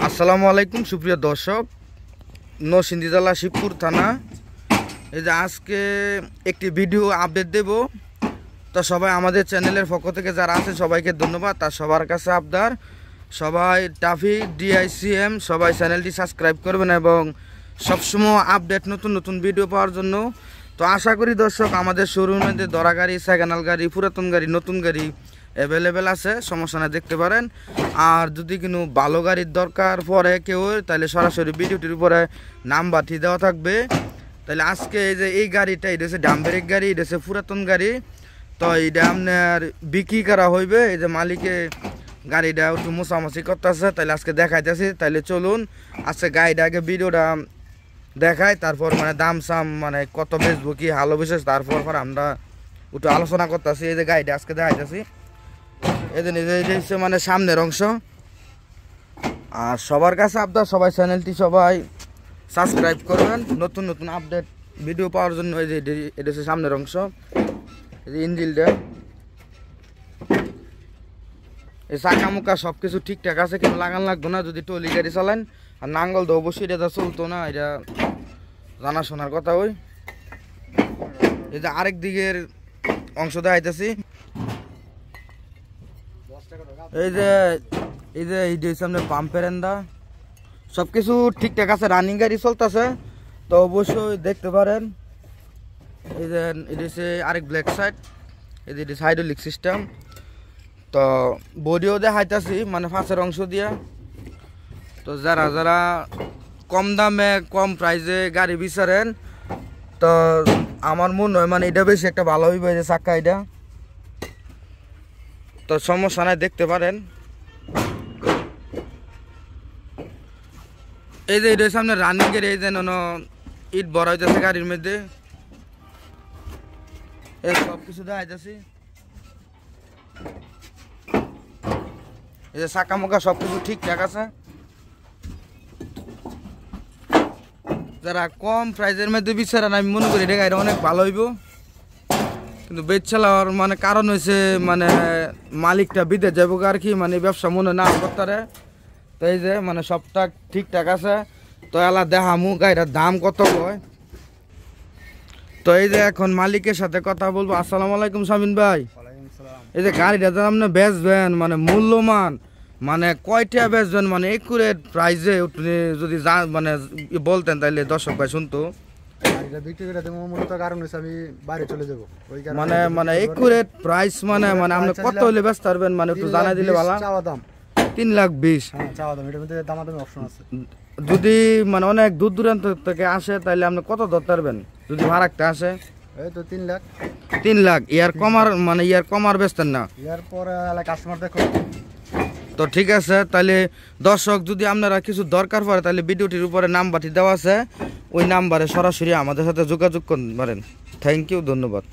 আসসালামু আলাইকুম সুপ্রিয় দর্শক, নরসিংদী জেলা শিবপুর থানা। এই যে আজকে একটি ভিডিও আপডেট দেব। তো সবাই আমাদের চ্যানেলের পক্ষ থেকে যারা আছে সবাইকে ধন্যবাদ। তার সবার কাছে আবদার, সবাই টাফি ডিআইসিএম সবাই চ্যানেলটি সাবস্ক্রাইব করবেন এবং সবসময় আপডেট নতুন নতুন ভিডিও পাওয়ার জন্য। তো আশা করি দর্শক আমাদের শোরুমে দরা গাড়ি, সেকেন্ড গাড়ি, পুরাতন গাড়ি, নতুন গাড়ি অ্যাভেলেবেল আছে, সমস্যা না দেখতে পারেন। আর যদি কোনো ভালো গাড়ির দরকার পড়ে কেউ, তাহলে সরাসরি ভিডিওটির উপরে নাম্বারটি দেওয়া থাকবে। তাহলে আজকে এই যে এই গাড়িটা, এটা হচ্ছে ডাম্বেরিক গাড়ি, এটা হচ্ছে পুরাতন গাড়ি। তো এইটা আপনার বিক্রি করা হইবে। এই যে মালিকে গাড়িটা একটু মোছামাছি করতেছে, তাহলে আজকে দেখাইতেছি। তাহলে চলুন আজকে গাড়িটা আগে ভিডিওটা দেখাই, তারপর মানে দাম সাম মানে কত বেচবো কি ভালো বিশেষ, তারপর আমরা একটু আলোচনা করতেছি। এই যে গাড়িটা আজকে দেখাইতেছি, এই যে হচ্ছে মানে সামনের অংশ। আর সবার কাছে আপনার সবাই চ্যানেলটি সবাই সাবস্ক্রাইব করবেন নতুন নতুন আপডেট ভিডিও পাওয়ার জন্য। এই যে এটা হচ্ছে সামনের অংশ, এই যে ইঞ্জিনটা, এই চাকা মুকা সব কিছু ঠিকঠাক আছে, কিন্তু লাগান লাগতো না যদি টলি গাড়ি চালান। আর নাঙ্গল তো অবশ্যই এটা চলতো না, এটা জানাশোনার কথা। ওই এই যে আরেক দিকের অংশ দেখাইতেছি, এই যে এইটা সামনে পাম্পের এন্দা সব কিছু ঠিকঠাক আছে, রানিং গাড়ি চলতেছে। তো অবশ্যই দেখতে পারেন। এই যে এটা হচ্ছে আরেক ব্ল্যাক সাইড, এই যে হাইড্রোলিক সিস্টেম। তো বডিও দেখাইতেছি মানে ফাঁসের অংশ দিয়া। তো যারা যারা কম দামে কম প্রাইসে গাড়ি বিচারেন, তো আমার মনে হয় মানে এটা বেশি একটা ভালো হইবে, যে চাক্কা এটা। তো সমস্যা নাই, দেখতে পারেন। এই যে এটা সামনে রানিং এর, এই যে ইট বড় হইতেছে গাড়ির মধ্যে, এই সব কিছু দেখাইতেছি। এই যে চাকা মুকা সব কিছু ঠিকঠাক আছে। যারা কম প্রাইসের মধ্যে বিচারেন, আমি মনে করি এটা গাড়ি অনেক ভালো হইব। কিন্তু বেচ চালাওয়ার মানে কারণ হয়েছে মানে মালিকটা বিদেশ যাবো আর কি, মানে ব্যবসা মনে না করতে। তো এই যে মানে সবটা ঠিকঠাক আছে। তো এলা দেখামু গাড়িটার দাম কত কয়। তো এই যে এখন মালিকের সাথে কথা বলবো। আসসালামু আলাইকুম শামিন ভাই। এই যে গাড়িটা আপনি বেচবেন মানে মূল্যমান মানে কয়টা বেচবেন, মানে একুরেট প্রাইসে যদি মানে বলতেন তাহলে দর্শক ভাই শুনতো। মানে মানে একুরেট প্রাইস মানে মানে আপনি কত হলে বেচতে পারবেন, মানে একটু জানাই দিলে ভালো। 3,20,000। যদি মানে অনেক দূর দূরান্ত থেকে আসে তাহলে আপনি কত ধরতে পারবেন যদি ভাড়াটা আসে? 3,00,000। ইয়ার কমার মানে ইয়ার কমার বেচতেন না? তো ঠিক আছে, তাহলে দর্শক যদি আপনারা কিছু দরকার পড়ে তাহলে ভিডিওটির উপরে নাম্বারটি দেওয়া আছে, ওই নাম্বারে সরাসরি আমাদের সাথে যোগাযোগ করতে পারেন। থ্যাংক ইউ, ধন্যবাদ।